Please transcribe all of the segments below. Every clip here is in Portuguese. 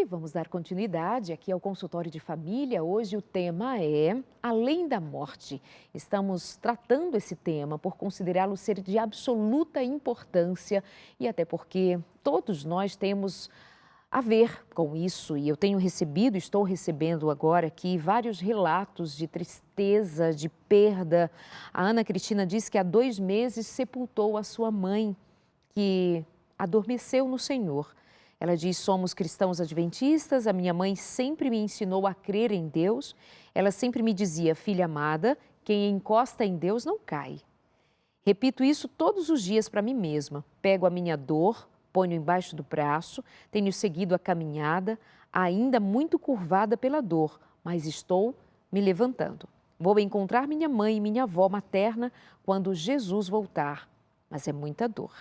vamos dar continuidade aqui ao consultório de família. Hoje o tema é Além da Morte. Estamos tratando esse tema por considerá-lo ser de absoluta importância e até porque todos nós temos a ver com isso. E eu tenho recebido, estou recebendo agora aqui vários relatos de tristeza, de perda. A Ana Cristina diz que há 2 meses sepultou a sua mãe, que adormeceu no Senhor. Ela diz: somos cristãos adventistas, a minha mãe sempre me ensinou a crer em Deus. Ela sempre me dizia: filha amada, quem encosta em Deus não cai. Repito isso todos os dias para mim mesma. Pego a minha dor, ponho embaixo do braço, tenho seguido a caminhada, ainda muito curvada pela dor, mas estou me levantando. Vou encontrar minha mãe e minha avó materna quando Jesus voltar, mas é muita dor.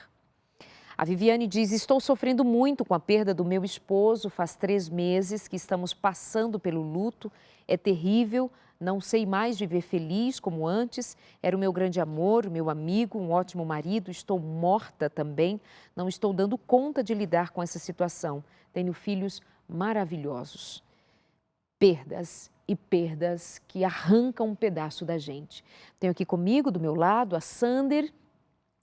A Viviane diz: estou sofrendo muito com a perda do meu esposo, faz 3 meses que estamos passando pelo luto, é terrível, não sei mais viver feliz como antes, era o meu grande amor, o meu amigo, um ótimo marido, estou morta também, não estou dando conta de lidar com essa situação, tenho filhos maravilhosos. Perdas e perdas que arrancam um pedaço da gente. Tenho aqui comigo, do meu lado, a Sander,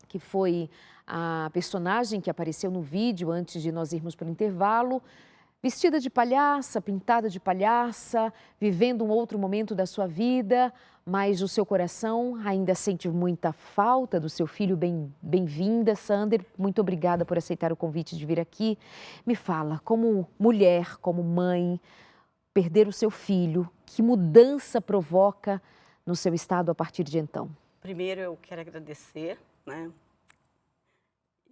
que foi a personagem que apareceu no vídeo antes de nós irmos para o intervalo, vestida de palhaça, pintada de palhaça, vivendo um outro momento da sua vida, mas o seu coração ainda sente muita falta do seu filho. Bem-vinda, Sander, muito obrigada por aceitar o convite de vir aqui. Me fala, como mulher, como mãe, perder o seu filho, que mudança provoca no seu estado a partir de então? Primeiro eu quero agradecer, né?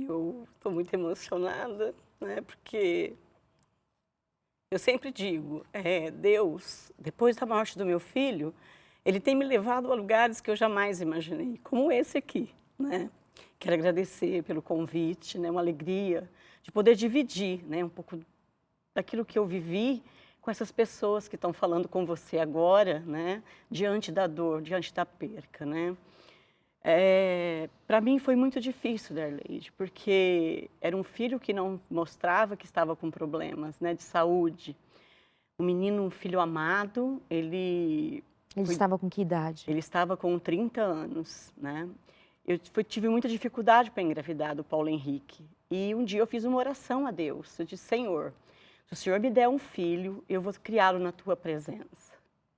Eu estou muito emocionada, né? Porque eu sempre digo, Deus, depois da morte do meu filho, Ele tem me levado a lugares que eu jamais imaginei, como esse aqui, né? Quero agradecer pelo convite, né? Uma alegria de poder dividir, né? Um pouco daquilo que eu vivi com essas pessoas que estão falando com você agora, né? Diante da dor, diante da perca, né? Para mim foi muito difícil, Darleide, porque era um filho que não mostrava que estava com problemas, né, de saúde. Um menino, um filho amado, Ele estava com que idade? ele estava com 30 anos, né? Tive muita dificuldade para engravidar do Paulo Henrique. E um dia eu fiz uma oração a Deus. Eu disse: Senhor, se o Senhor me der um filho, eu vou criá-lo na tua presença.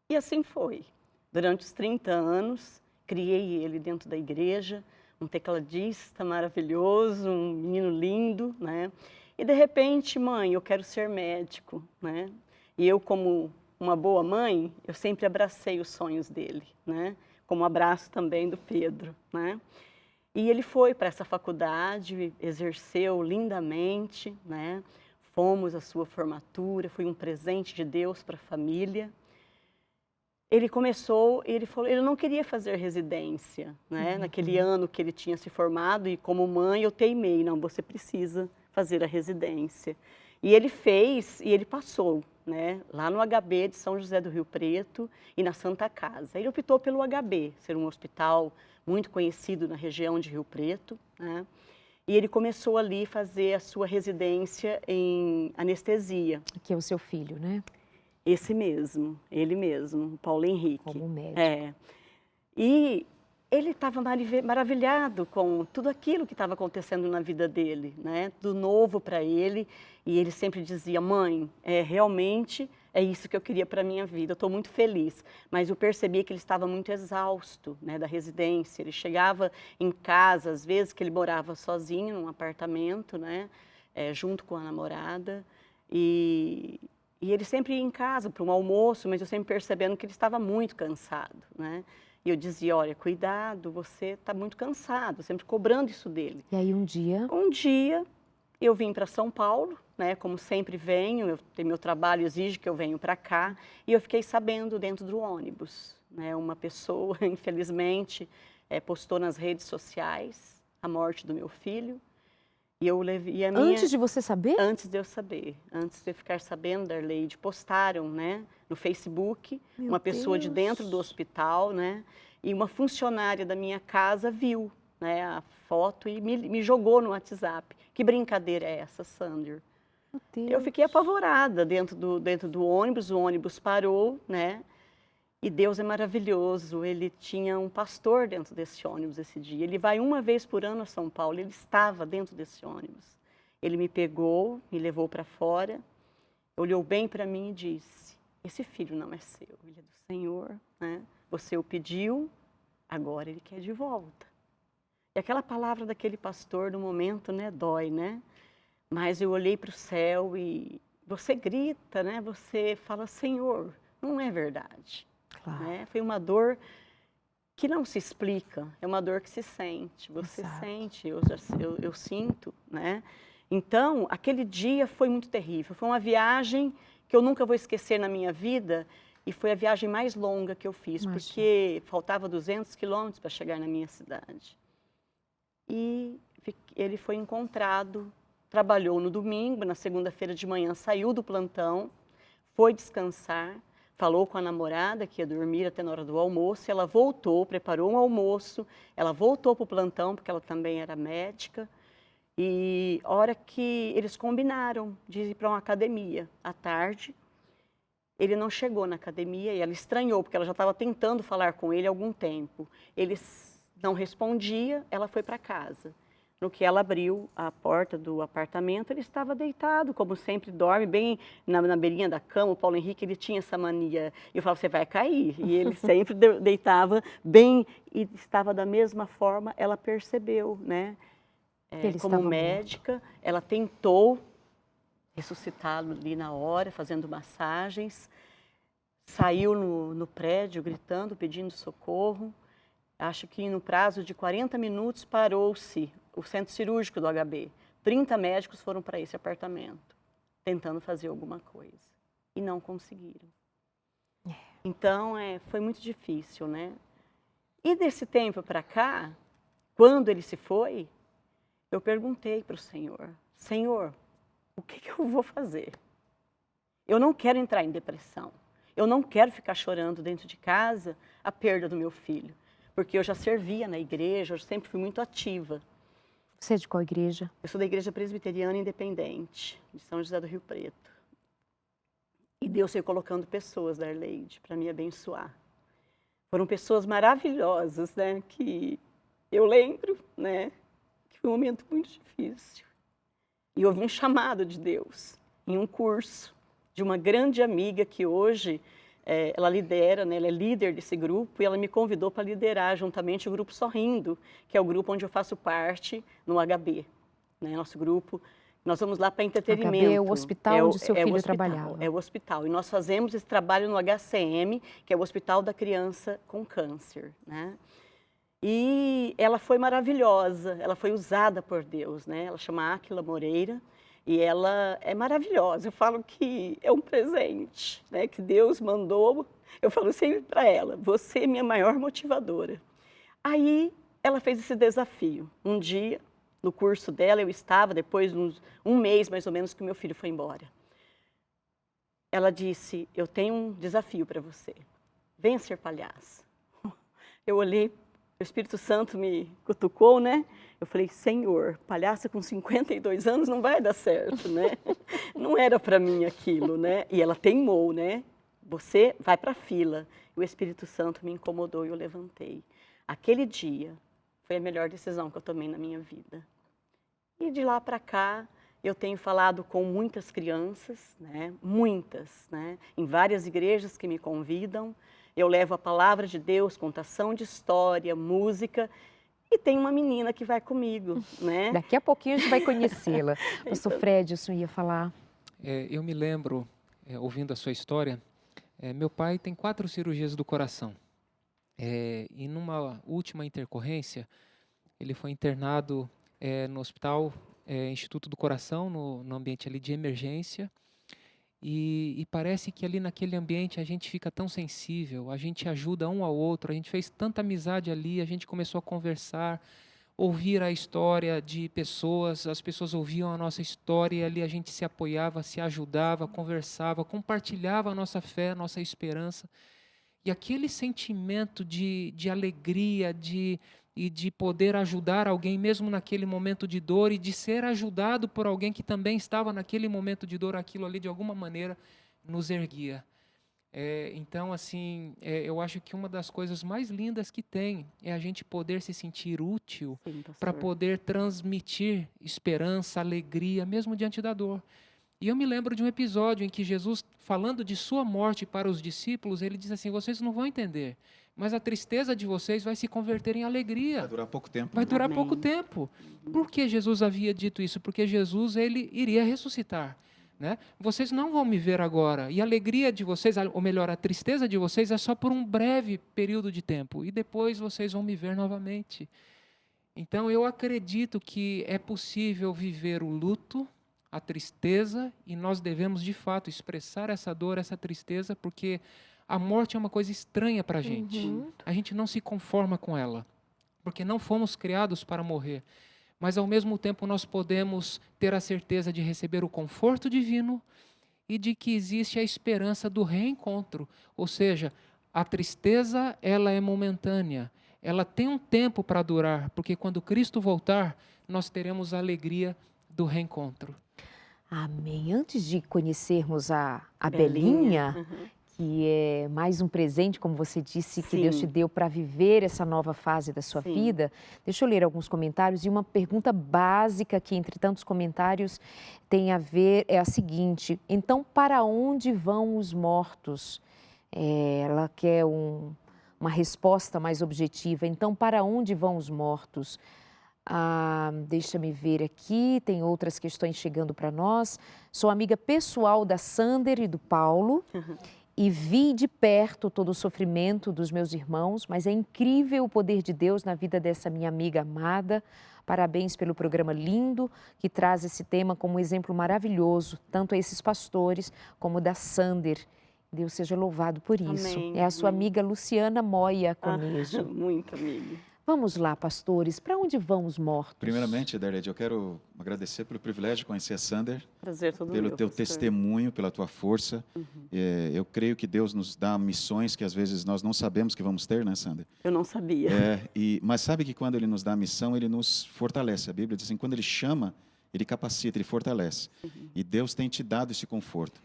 E assim foi. Durante os 30 anos, criei ele dentro da igreja, um tecladista maravilhoso, um menino lindo, né? E de repente, mãe, eu quero ser médico, né? E eu, como uma boa mãe, eu sempre abracei os sonhos dele, né? Como abraço também do Pedro, né? E ele foi para essa faculdade, exerceu lindamente, né? Fomos à sua formatura, foi um presente de Deus para a família. Ele começou, ele falou, ele não queria fazer residência, né? Naquele ano que ele tinha se formado, e como mãe eu teimei: não, você precisa fazer a residência. E ele fez, e ele passou, né? Lá no HB de São José do Rio Preto e na Santa Casa. Ele optou pelo HB, ser um hospital muito conhecido na região de Rio Preto, né? E ele começou ali a fazer a sua residência em anestesia. Que é o seu filho, né? Esse mesmo, ele mesmo, Paulo Henrique. Como médico. E ele estava maravilhado com tudo aquilo que estava acontecendo na vida dele, né? Tudo novo para ele. E ele sempre dizia: mãe, realmente é isso que eu queria para a minha vida, eu estou muito feliz. Mas eu percebia que ele estava muito exausto, né, da residência. Ele chegava em casa, às vezes, que ele morava sozinho num apartamento, né, junto com a namorada. E ele sempre ia em casa para um almoço, mas eu sempre percebendo que ele estava muito cansado, né? E eu dizia: olha, cuidado, você está muito cansado, sempre cobrando isso dele. E aí um dia Eu vim para São Paulo, né? Como sempre venho, meu trabalho exige que eu venha para cá, e eu fiquei sabendo dentro do ônibus, né? Uma pessoa, infelizmente, postou nas redes sociais a morte do meu filho. E eu levei a minha... Antes de você saber? Antes de eu saber, antes de eu ficar sabendo, Darleide, postaram, né, no Facebook, uma pessoa de dentro do hospital, né, e uma funcionária da minha casa viu, né, a foto e me jogou no WhatsApp. Que brincadeira é essa, Sander? Meu Eu fiquei Deus. apavorada dentro do ônibus, o ônibus parou, né? E Deus é maravilhoso, ele tinha um pastor dentro desse ônibus esse dia. Ele vai uma vez por ano a São Paulo, ele estava dentro desse ônibus. Ele me pegou, me levou para fora, olhou bem para mim e disse: esse filho não é seu, ele é do Senhor, né? Você o pediu, agora ele quer de volta. E aquela palavra daquele pastor, no momento, né, dói, né? Mas eu olhei para o céu e você grita, né? Você fala: Senhor, não é verdade, Claro, né? Foi uma dor que não se explica, é uma dor que se sente. Você exato. sente, eu sinto, né? Então, aquele dia foi muito terrível. Foi uma viagem que eu nunca vou esquecer na minha vida e foi a viagem mais longa que eu fiz, Imagino. porque faltava 200 quilômetros para chegar na minha cidade. E ele foi encontrado, trabalhou no domingo, na segunda-feira de manhã saiu do plantão, foi descansar, falou com a namorada que ia dormir até na hora do almoço, ela voltou, preparou um almoço, ela voltou para o plantão, porque ela também era médica, e a hora que eles combinaram de ir para uma academia à tarde, ele não chegou na academia e ela estranhou, porque ela já estava tentando falar com ele há algum tempo. Ele não respondia, ela foi para casa. No que ela abriu a porta do apartamento, ele estava deitado, como sempre dorme, bem na beirinha da cama. O Paulo Henrique, ele tinha essa mania. Eu falava: você vai cair. E ele sempre deitava bem e estava da mesma forma. Ela percebeu, né? Ele Como estava morto. médica, ela tentou ressuscitá-lo ali na hora, fazendo massagens. Saiu no prédio gritando, pedindo socorro. Acho que no prazo de 40 minutos parou-se o centro cirúrgico do HB. 30 médicos foram para esse apartamento, tentando fazer alguma coisa. E não conseguiram. Então, foi muito difícil, né? E desse tempo para cá, quando ele se foi, eu perguntei para o Senhor: Senhor, o que eu vou fazer? Eu não quero entrar em depressão. Eu não quero ficar chorando dentro de casa a perda do meu filho, porque eu já servia na igreja, eu sempre fui muito ativa. Você é de qual igreja? Eu sou da Igreja Presbiteriana Independente, de São José do Rio Preto. E Deus foi colocando pessoas, Darleide, para me abençoar. Foram pessoas maravilhosas, né, que eu lembro, né, que foi um momento muito difícil. E houve um chamado de Deus em um curso de uma grande amiga que hoje ela lidera, né, ela é líder desse grupo, e ela me convidou para liderar juntamente o grupo Sorrindo, que é o grupo onde eu faço parte no HB, né, nosso grupo. Nós vamos lá para HB é o entretenimento. hospital onde seu É o filho hospital, trabalhava. é o hospital. E nós fazemos esse trabalho no HCM, que é o Hospital da Criança com Câncer, né? E ela foi maravilhosa, ela foi usada por Deus, né? Ela chama Áquila Moreira e ela é maravilhosa. Eu falo que é um presente, né? Que Deus mandou. Eu falo sempre para ela: você é minha maior motivadora. Aí ela fez esse desafio. Um dia, no curso dela, eu estava, depois de um mês mais ou menos que meu filho foi embora. Ela disse: eu tenho um desafio para você. Venha ser palhaça. Eu olhei, o Espírito Santo me cutucou, né? Eu falei: Senhor, palhaça com 52 anos não vai dar certo, né? Não era para mim aquilo, né? E ela teimou, né? Você vai para a fila. E o Espírito Santo me incomodou e eu levantei. Aquele dia foi a melhor decisão que eu tomei na minha vida. E de lá para cá, eu tenho falado com muitas crianças, né? Muitas, né? Em várias igrejas que me convidam. Eu levo a palavra de Deus, contação de história, música, e tem uma menina que vai comigo, né? Daqui a pouquinho a gente vai conhecê-la. Pastor Então, Fred, o senhor ia falar? Eu me lembro, ouvindo a sua história, meu pai tem 4 cirurgias do coração. E numa última intercorrência, ele foi internado no hospital Instituto do Coração, no ambiente ali de emergência. E parece que ali naquele ambiente a gente fica tão sensível, a gente ajuda um ao outro, a gente fez tanta amizade ali, a gente começou a conversar, ouvir a história de pessoas, as pessoas ouviam a nossa história e ali a gente se apoiava, se ajudava, conversava, compartilhava a nossa fé, a nossa esperança. E aquele sentimento de alegria, e de poder ajudar alguém mesmo naquele momento de dor e de ser ajudado por alguém que também estava naquele momento de dor, aquilo ali de alguma maneira nos erguia. Então, assim, eu acho que uma das coisas mais lindas que tem é a gente poder se sentir útil Sim, para pastor. poder transmitir esperança, alegria, mesmo diante da dor. E eu me lembro de um episódio em que Jesus, falando de sua morte para os discípulos, ele diz assim: vocês não vão entender, mas a tristeza de vocês vai se converter em Vai alegria. durar pouco tempo. Vai né? durar Amém. pouco tempo. Por que Jesus havia dito isso? Porque Jesus, ele iria ressuscitar. Né? Vocês não vão me ver agora. E a alegria de vocês, ou melhor, a tristeza de vocês é só por um breve período de tempo. E depois vocês vão me ver novamente. Então eu acredito que é possível viver o luto, a tristeza, e nós devemos de fato expressar essa dor, essa tristeza, porque a morte é uma coisa estranha para a gente. Uhum. A gente não se conforma com ela, porque não fomos criados para morrer. Mas, ao mesmo tempo, nós podemos ter a certeza de receber o conforto divino e de que existe a esperança do reencontro. Ou seja, a tristeza, ela é momentânea. Ela tem um tempo para durar, porque quando Cristo voltar, nós teremos a alegria do reencontro. Amém. Antes de conhecermos a Belinha. Belinha, que é mais um presente, como você disse, que Deus te Sim. deu para viver essa nova fase da sua Sim. vida. Deixa eu ler alguns comentários e uma pergunta básica que, entre tantos comentários, tem a ver, é a seguinte: então, para onde vão os mortos? Ela quer uma resposta mais objetiva. Então, para onde vão os mortos? Deixa-me ver aqui, tem outras questões chegando para nós. Sou amiga pessoal da Sander e do Paulo e vi de perto todo o sofrimento dos meus irmãos, mas é incrível o poder de Deus na vida dessa minha amiga amada. Parabéns pelo programa lindo que traz esse tema como um exemplo maravilhoso, tanto a esses pastores como da Sander. Deus seja louvado por isso. Amém, É a sua amém. amiga Luciana Moia Conejo. Muito, amigo. Vamos lá, pastores, para onde vão os mortos? Primeiramente, Darlede, eu quero agradecer pelo privilégio de conhecer a Sander, Prazer todo pelo meu, teu pastor. testemunho, pela tua força. Eu creio que Deus nos dá missões que às vezes nós não sabemos que vamos ter, né, Sander? Eu não sabia. Mas sabe que quando Ele nos dá a missão, Ele nos fortalece. A Bíblia diz assim, quando Ele chama, Ele capacita, Ele fortalece. E Deus tem te dado esse conforto.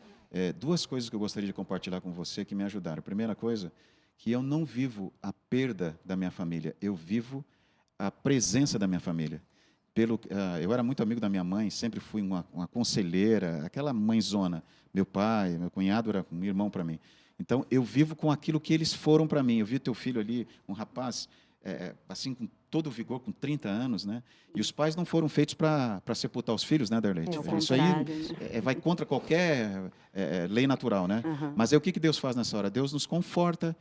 Duas coisas que eu gostaria de compartilhar com você que me ajudaram. A primeira coisa, que eu não vivo a perda da minha família, eu vivo a presença da minha família. Eu era muito amigo da minha mãe, sempre fui uma conselheira, aquela mãezona. Meu pai, meu cunhado era um irmão para mim. Então, eu vivo com aquilo que eles foram para mim. Eu vi teu filho ali, um rapaz, assim, com todo o vigor, com 30 anos, né? E os pais não foram feitos para sepultar os filhos, né, Darlete? É o Isso aí contrário, vai contra qualquer lei natural, né? Mas o que Deus faz nessa hora? Deus nos conforta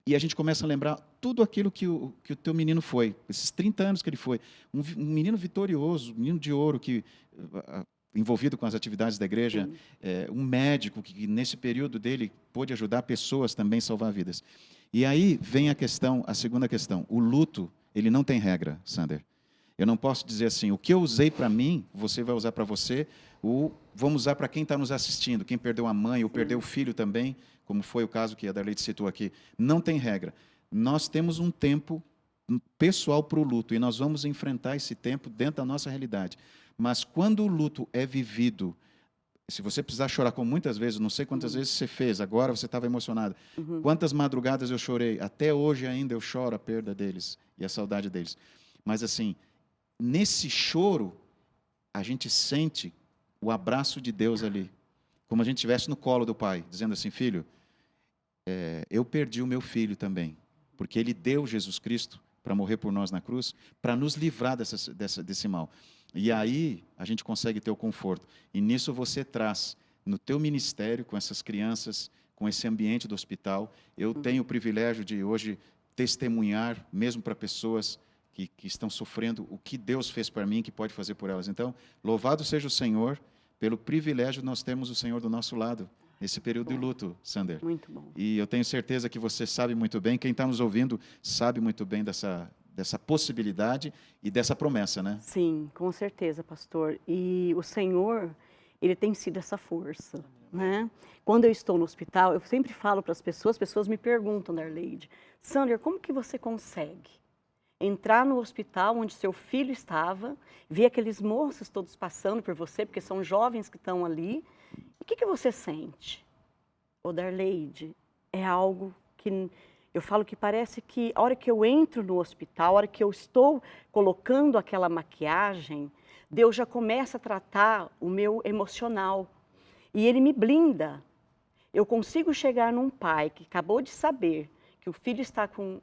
e a gente começa a lembrar tudo aquilo que o teu menino foi, esses 30 anos que ele foi. Um menino vitorioso, um menino de ouro, envolvido com as atividades da igreja, um médico que nesse período dele pôde ajudar pessoas também a salvar vidas. E aí vem a segunda questão. O luto, ele não tem regra, Sander. Eu não posso dizer assim, o que eu usei para mim, você vai usar para você, ou vamos usar para quem está nos assistindo, quem perdeu a mãe ou perdeu o filho também, como foi o caso que a Darlete citou aqui. Não tem regra. Nós temos um tempo pessoal para o luto e nós vamos enfrentar esse tempo dentro da nossa realidade. Mas quando o luto é vivido, se você precisar chorar, como muitas vezes, não sei quantas vezes você fez, agora você estava emocionado. Quantas madrugadas eu chorei, até hoje ainda eu choro a perda deles e a saudade deles. Mas assim, nesse choro, a gente sente o abraço de Deus ali, como a gente estivesse no colo do Pai, dizendo assim, filho, eu perdi o meu filho também, porque ele deu Jesus Cristo para morrer por nós na cruz, para nos livrar desse mal. E aí a gente consegue ter o conforto. E nisso você traz, no teu ministério, com essas crianças, com esse ambiente do hospital, eu tenho o privilégio de hoje testemunhar, mesmo para pessoas que estão sofrendo, o que Deus fez para mim, que pode fazer por elas. Então, louvado seja o Senhor, pelo privilégio de nós termos o Senhor do nosso lado, nesse período de luto, Sander. Muito bom. E eu tenho certeza que você sabe muito bem, quem está nos ouvindo sabe muito bem dessa possibilidade e dessa promessa, né? Sim, com certeza, pastor. E o Senhor, Ele tem sido essa força, né? Quando eu estou no hospital, eu sempre falo para as pessoas me perguntam, Darleide, Sander, como que você consegue? entrar no hospital onde seu filho estava, ver aqueles moços todos passando por você, porque são jovens que estão ali. O que você sente? Ô Darleide, é algo que eu falo que parece que a hora que eu entro no hospital, a hora que eu estou colocando aquela maquiagem, Deus já começa a tratar o meu emocional. E Ele me blinda. Eu consigo chegar num pai que acabou de saber que o filho está com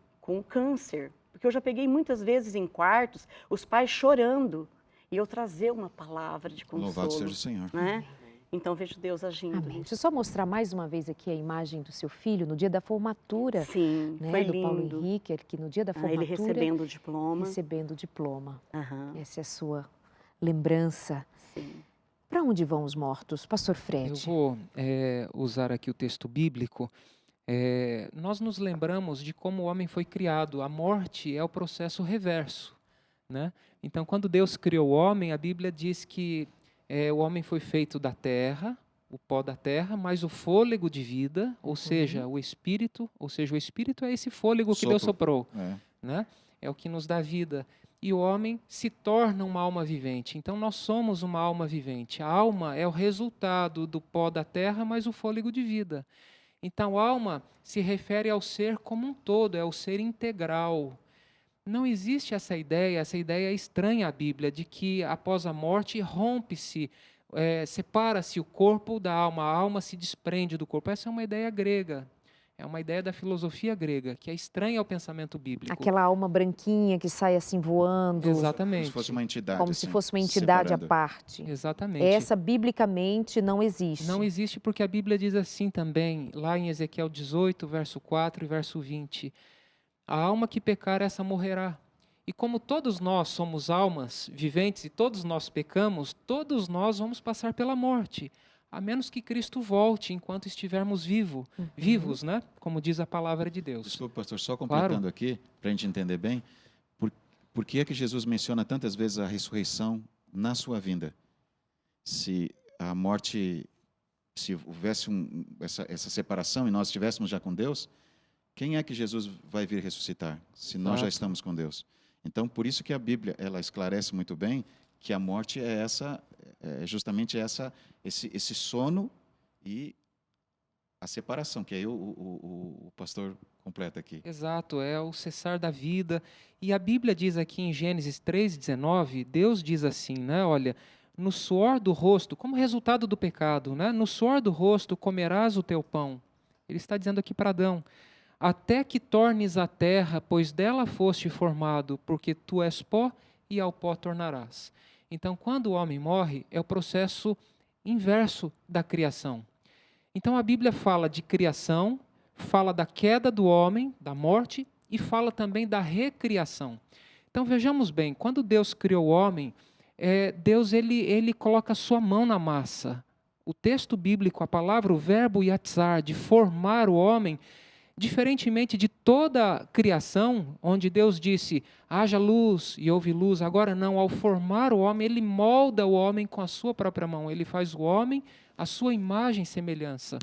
câncer, porque eu já peguei muitas vezes em quartos os pais chorando e eu trazer uma palavra de consolo. Louvado seja o Senhor. Né? Então vejo Deus agindo. Amém. Deixa eu só mostrar mais uma vez aqui a imagem do seu filho no dia da formatura. Sim, né, foi do lindo. Paulo Henrique, que no dia da formatura... Ele recebendo o diploma. Recebendo o diploma. Uhum. Essa é a sua lembrança. Sim. Para onde vão os mortos, Pastor Fred? Eu vou usar aqui o texto bíblico. Nós nos lembramos de como o homem foi criado. A morte é o processo reverso, né? Então, quando Deus criou o homem, a Bíblia diz que o homem foi feito da terra, o pó da terra, mas o fôlego de vida, ou seja, o Espírito é esse fôlego que Deus soprou, né? É o que nos dá vida. E o homem se torna uma alma vivente. Então, nós somos uma alma vivente. A alma é o resultado do pó da terra, mas o fôlego de vida. Então, alma se refere ao ser como um todo, é o ser integral. Não existe essa ideia é estranha à Bíblia, de que após a morte rompe-se, separa-se o corpo da alma, a alma se desprende do corpo. Essa é uma ideia grega, é uma ideia da filosofia grega, que é estranha ao pensamento bíblico. Aquela alma branquinha que sai assim voando. Exatamente. Como se fosse uma entidade. Como assim, se fosse uma entidade separada. à parte. Exatamente. Essa, biblicamente, não existe. Não existe porque a Bíblia diz assim também, lá em Ezequiel 18, verso 4 e verso 20. A alma que pecar, essa morrerá. E como todos nós somos almas viventes e todos nós pecamos, todos nós vamos passar pela morte, a menos que Cristo volte enquanto estivermos vivos, né? Como diz a palavra de Deus. Desculpa, pastor, só completando Claro. aqui, para a gente entender bem, por que é que Jesus menciona tantas vezes a ressurreição na sua vinda? Se a morte, se houvesse essa separação e nós estivéssemos já com Deus, quem é que Jesus vai vir ressuscitar, se nós já estamos com Deus? Então, por isso que a Bíblia ela esclarece muito bem que a morte é justamente esse sono e a separação, que aí o pastor completa aqui. Exato, é o cessar da vida. E a Bíblia diz aqui em Gênesis 3,19, Deus diz assim, né? Olha, no suor do rosto, como resultado do pecado, né? No suor do rosto comerás o teu pão. Ele está dizendo aqui para Adão, até que tornes a terra, pois dela foste formado, porque tu és pó e ao pó tornarás. Então, quando o homem morre, é o processo inverso da criação. Então, a Bíblia fala de criação, fala da queda do homem, da morte, e fala também da recriação. Então, vejamos bem, quando Deus criou o homem, Deus ele coloca a sua mão na massa. O texto bíblico, a palavra, o verbo yatzar, de formar o homem, diferentemente de toda a criação, onde Deus disse, haja luz e houve luz, agora não, ao formar o homem, Ele molda o homem com a sua própria mão, Ele faz o homem a sua imagem e semelhança.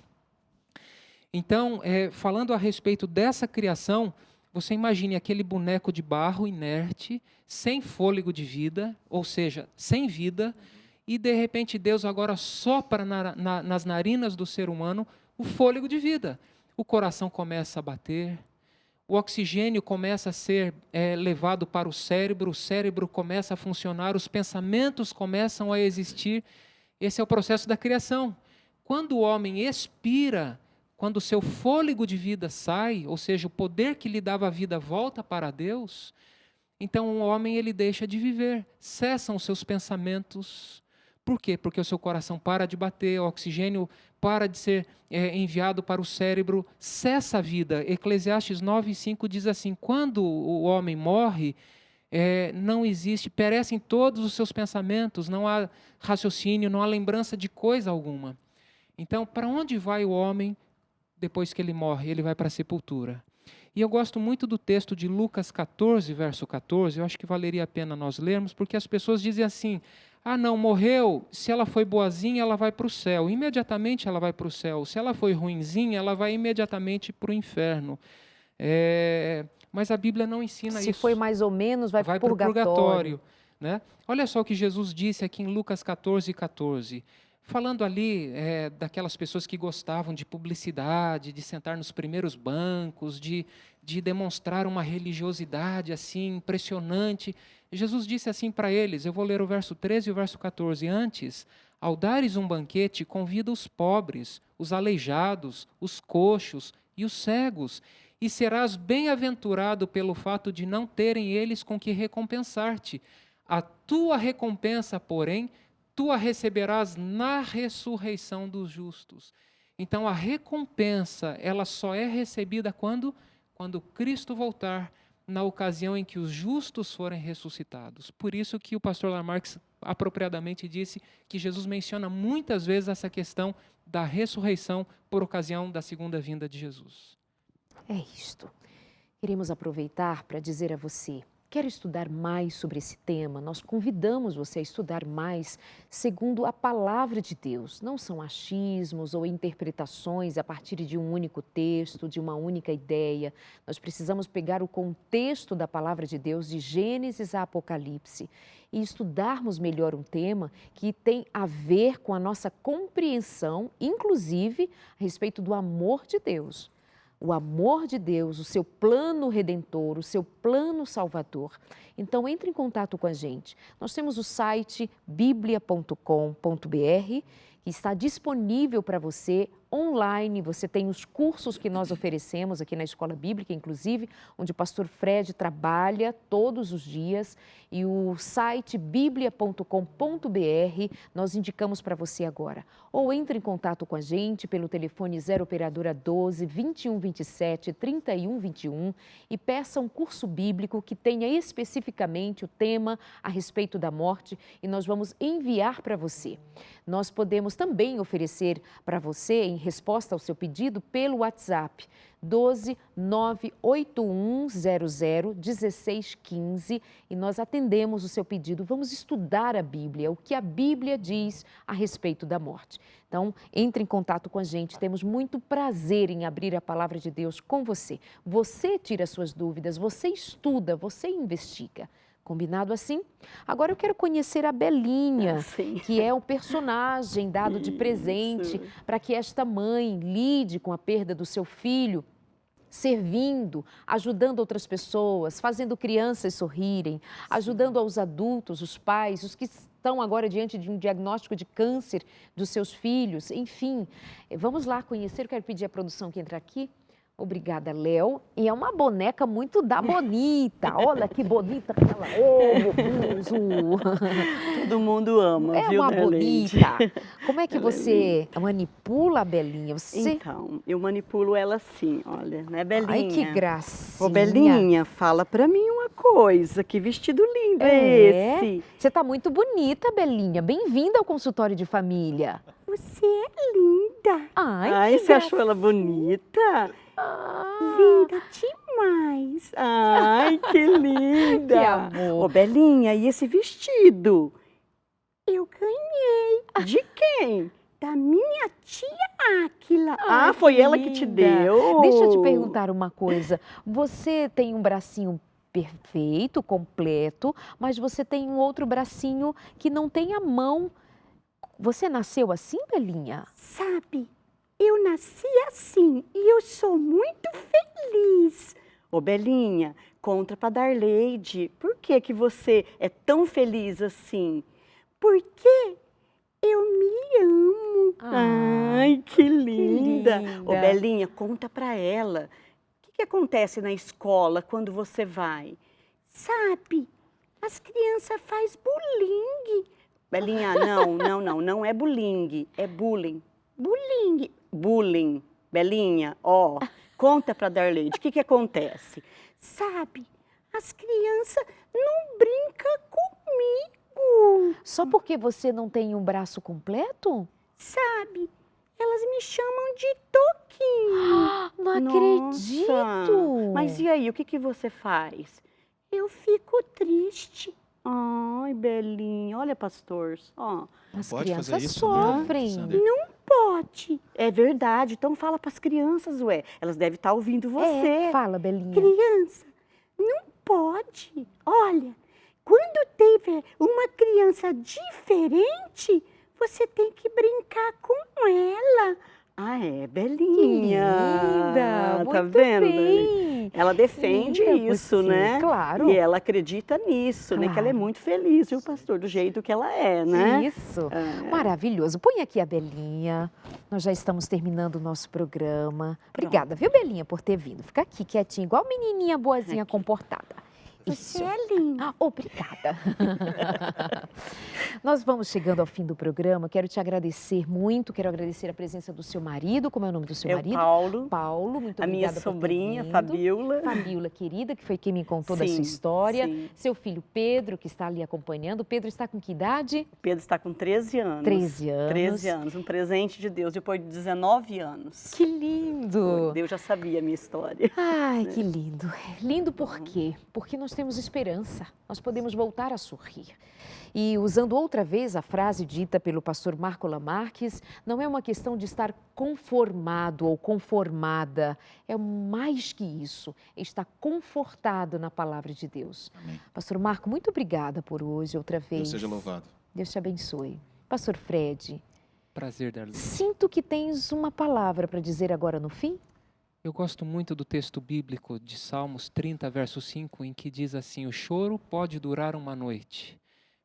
Então, falando a respeito dessa criação, você imagine aquele boneco de barro inerte, sem fôlego de vida, ou seja, sem vida, e de repente Deus agora sopra nas narinas do ser humano o fôlego de vida. O coração começa a bater, o oxigênio começa a ser levado para o cérebro começa a funcionar, os pensamentos começam a existir. Esse é o processo da criação. Quando o homem expira, quando o seu fôlego de vida sai, ou seja, o poder que lhe dava a vida volta para Deus, então o homem ele deixa de viver, cessam os seus pensamentos. Por quê? Porque o seu coração para de bater, o oxigênio para de ser enviado para o cérebro, cessa a vida. Eclesiastes 9:5 diz assim, quando o homem morre, não existe, perecem todos os seus pensamentos, não há raciocínio, não há lembrança de coisa alguma. Então, para onde vai o homem depois que ele morre? Ele vai para a sepultura. E eu gosto muito do texto de Lucas 14, verso 14, eu acho que valeria a pena nós lermos, porque as pessoas dizem assim, não, morreu, se ela foi boazinha, ela vai para o céu, imediatamente ela vai para o céu, se ela foi ruinzinha, ela vai imediatamente para o inferno. mas a Bíblia não ensina Se isso. foi mais ou menos, vai para o Vai para o purgatório. purgatório, né? Olha só o que Jesus disse aqui em Lucas 14:14. Falando ali daquelas pessoas que gostavam de publicidade, de sentar nos primeiros bancos, de demonstrar uma religiosidade assim impressionante. Jesus disse assim para eles, eu vou ler o verso 13 e o verso 14. Antes, ao dares um banquete, convida os pobres, os aleijados, os coxos e os cegos, e serás bem-aventurado pelo fato de não terem eles com que recompensar-te. A tua recompensa, porém, tu a receberás na ressurreição dos justos. Então, a recompensa, ela só é recebida quando Cristo voltar, na ocasião em que os justos forem ressuscitados. Por isso que o pastor Lamarck apropriadamente disse que Jesus menciona muitas vezes essa questão da ressurreição por ocasião da segunda vinda de Jesus. É isto. Queremos aproveitar para dizer a você, quer estudar mais sobre esse tema? Nós convidamos você a estudar mais segundo a palavra de Deus. Não são achismos ou interpretações a partir de um único texto, de uma única ideia. Nós precisamos pegar o contexto da palavra de Deus, de Gênesis a Apocalipse, e estudarmos melhor um tema que tem a ver com a nossa compreensão, inclusive a respeito do amor de Deus. O amor de Deus, o seu plano redentor, o seu plano salvador. Então, entre em contato com a gente. Nós temos o site biblia.com.br, que está disponível para você online. Você tem os cursos que nós oferecemos aqui na Escola Bíblica, inclusive, onde o pastor Fred trabalha todos os dias. E o site biblia.com.br nós indicamos para você agora. Ou entre em contato com a gente pelo telefone 0 operadora 12 21 27 31 21 e peça um curso bíblico que tenha especificamente o tema a respeito da morte e nós vamos enviar para você. Nós podemos também oferecer para você, em resposta ao seu pedido, pelo WhatsApp 12 981 00 16 15 e nós atendemos o seu pedido. Vamos estudar a Bíblia, o que a Bíblia diz a respeito da morte. Então, entre em contato com a gente, temos muito prazer em abrir a palavra de Deus com você. Você tira suas dúvidas, você estuda, você investiga. Combinado assim? Agora eu quero conhecer a Belinha, que é o personagem dado de presente para que esta mãe lide com a perda do seu filho, servindo, ajudando outras pessoas, fazendo crianças sorrirem, ajudando aos adultos, os pais, os que estão agora diante de um diagnóstico de câncer dos seus filhos, enfim. Vamos lá conhecer, eu quero pedir à produção que entre aqui. Obrigada, Léo. E é uma boneca muito da bonita. Olha que bonita que ela é, meu Deus. Todo mundo ama, é viu, uma Darlete? bonita. Como é que você manipula a Belinha? Você... Então, eu manipulo ela assim, olha, né, Belinha? Ai, que gracinha. Ô, Belinha, fala pra mim uma coisa, que vestido lindo é esse? Você tá muito bonita, Belinha. Bem-vinda ao consultório de família. Você é linda. Ai, que você achou ela bonita? Linda demais. Ai, que linda. Que amor. Ô, Belinha, e esse vestido? Eu ganhei. De quem? Da minha tia Áquila. Foi ela que te deu? Deixa eu te perguntar uma coisa. Você tem um bracinho perfeito, completo, mas você tem um outro bracinho que não tem a mão. Você nasceu assim, Belinha? Sabe, eu nasci assim e eu sou muito feliz. Ô, Belinha, conta pra Darleide, por que que você é tão feliz assim? Porque eu me amo. Ai, que linda. Ô, Belinha, conta pra ela. O que acontece na escola quando você vai? Sabe, as crianças fazem bullying. Belinha, não é bullying, é bullying. Bullying. Belinha, conta pra Darleide, o que acontece? Sabe, as crianças não brincam comigo. Só porque você não tem um braço completo? Sabe, elas me chamam de Toquinho. Não acredito. Mas e aí, o que você faz? Eu fico triste. Ai, Belinha, olha, pastor, As pode crianças fazer isso, sofrem. né? Não pode. É verdade, então fala para as crianças, elas devem estar ouvindo você. Fala, Belinha. Criança, gente, olha, quando tiver uma criança diferente, você tem que brincar com ela. Ah, é, Que Belinha. linda! Tá Muito vendo? bem! Ela defende Linda isso, você, né? claro. E ela acredita nisso, né? Que ela é Claro. muito feliz, viu, pastor? Do jeito que ela é, né? Isso, É. maravilhoso. Põe aqui a Belinha. Nós já estamos terminando o nosso programa. Obrigada, viu, Belinha, por ter vindo. Fica aqui quietinha, igual menininha boazinha comportada. Você Isso. é linda. Ah, obrigada. Nós vamos chegando ao fim do programa. Quero te agradecer muito. Quero agradecer a presença do seu marido. Como é o nome do seu É o marido? Paulo, Paulo, muito a minha obrigada por ter sobrinha, vindo. Fabiola. Fabiola, querida, que foi quem me contou da sua Sim, história. sim. Seu filho Pedro, que está ali acompanhando. O Pedro está com que idade? O Pedro está com 13 anos. 13 anos. 13 anos, um presente de Deus, depois de 19 anos. Que lindo! Deus já sabia a minha história. Ai, que lindo. Lindo por quê? Porque nós temos esperança. Nós podemos voltar a sorrir. E usando outra vez a frase dita pelo pastor Marco Lamarques, não é uma questão de estar conformado ou conformada. É mais que isso. É estar confortado na palavra de Deus. Amém. Pastor Marco, muito obrigada por hoje, outra vez. Deus seja louvado. Deus te abençoe. Pastor Fred, Prazer, Darlene. sinto que tens uma palavra para dizer agora no fim. Eu gosto muito do texto bíblico de Salmos 30, verso 5, em que diz assim: o choro pode durar uma noite,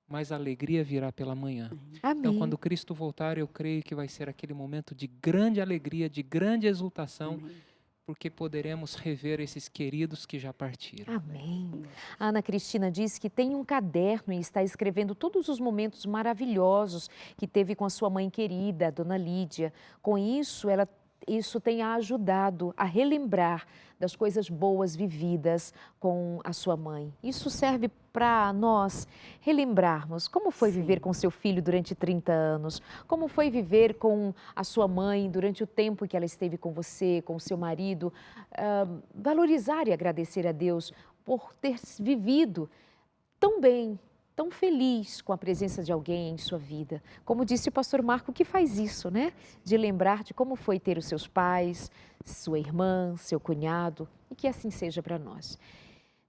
mas a alegria virá pela manhã. Amém. Então, quando Cristo voltar, eu creio que vai ser aquele momento de grande alegria, de grande exultação, porque poderemos rever esses queridos que já partiram. Amém. A Ana Cristina diz que tem um caderno e está escrevendo todos os momentos maravilhosos que teve com a sua mãe querida, a dona Lídia. Com isso, isso tem a ajudado a relembrar das coisas boas vividas com a sua mãe. Isso serve para nós relembrarmos como foi viver com seu filho durante 30 anos, como foi viver com a sua mãe durante o tempo que ela esteve com você, com o seu marido. Valorizar e agradecer a Deus por ter vivido tão bem, tão feliz com a presença de alguém em sua vida. Como disse o pastor Marco, que faz isso, né? De lembrar de como foi ter os seus pais, sua irmã, seu cunhado, e que assim seja para nós.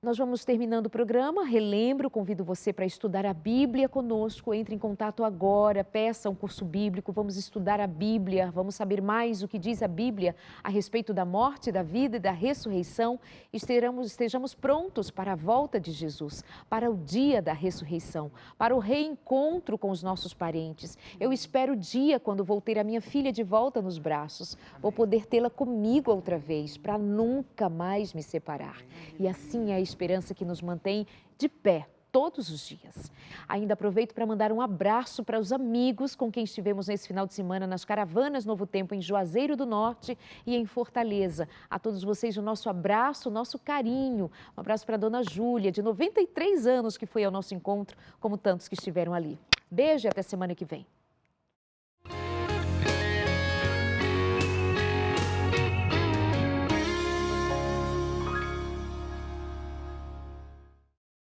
Nós vamos terminando o programa. Relembro, convido você para estudar a Bíblia conosco. Entre em contato agora, peça um curso bíblico. Vamos estudar a Bíblia, vamos saber mais o que diz a Bíblia a respeito da morte, da vida e da ressurreição. Estejamos prontos para a volta de Jesus, para o dia da ressurreição, para o reencontro com os nossos parentes. Eu espero o dia quando vou ter a minha filha de volta nos braços. Vou poder tê-la comigo outra vez, para nunca mais me separar. E assim é a esperança que nos mantém de pé todos os dias. Ainda aproveito para mandar um abraço para os amigos com quem estivemos nesse final de semana nas caravanas Novo Tempo em Juazeiro do Norte e em Fortaleza. A todos vocês o nosso abraço, o nosso carinho. Um abraço para a dona Júlia, de 93 anos, que foi ao nosso encontro, como tantos que estiveram ali. Beijo e até semana que vem.